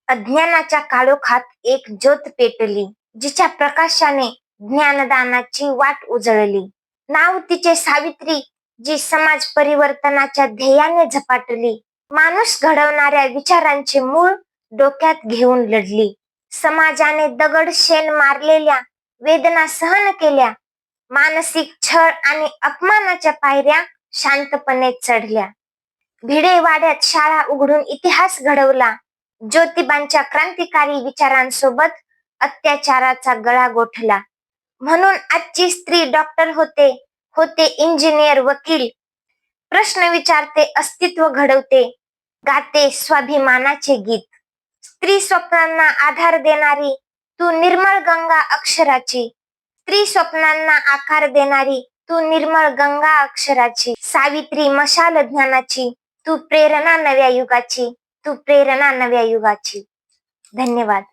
अज्ञानाच्या काळोखात एक ज्योत पेटली, जिच्या प्रकाशाने ज्ञानदानाची वाट उजळली. नाव तिचे सावित्री, जी समाज परिवर्तनाच्या ध्येयाने झपाटली. माणूस घडवणाऱ्या विचारांचे मूळ डोक्यात घेऊन लढली. समाजाने दगडशेण मारलेल्या वेदना सहन केल्या. मानसिक छळ आणि अपमानाच्या पायऱ्या शांतपणे चढल्या. भिडेवाड्यात शाळा उघडून इतिहास घडवला. ज्योतिबांच्या क्रांतिकारी विचारांसोबत अत्याचाराचा गळा गोठला. म्हणून आजची स्त्री डॉक्टर होते इंजिनियर, वकील. प्रश्न विचारते, अस्तित्व घडवते, गाते स्वाभिमानाचे गीत. स्त्री स्वप्नांना आधार देणारी तू निर्मळ गंगा अक्षराची. स्त्री स्वप्नांना आकार देणारी तू निर्मळ गंगा अक्षराची. सावित्री मशाल ज्ञानाची, तू प्रेरणा नव्या युगाची. तू प्रेरणा नव्या युगाची. धन्यवाद.